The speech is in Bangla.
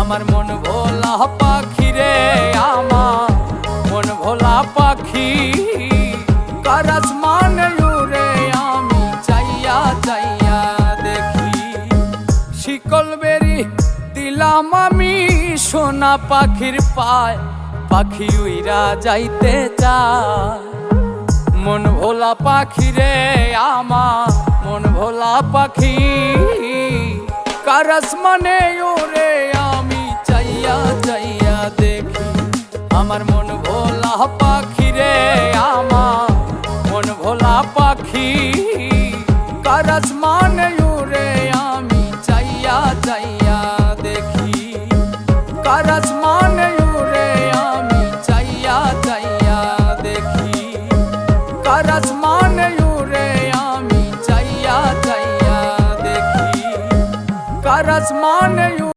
আমার মন ভোলা পাখি রে, আমার মন ভোলা পাখি, কার আসমানে উড়ে আমি চাইয়া চাইয়া দেখি। শিকল বেরি দিলাম আমি সোনা পাখির পায়, পাখি উইরা যাইতে চায়। মন ভোলা পাখি রে, আমার মন ভোলা পাখি, কার আসমানে ওরে আমি চাইয়া চাইয়া দেখি। আমার মন ভোলা পাখি রে, আমার মন ভোলা পাখি, কার আসমানে ওরে আমি চাইয়া চাইয়া দেখি। কার আসমানে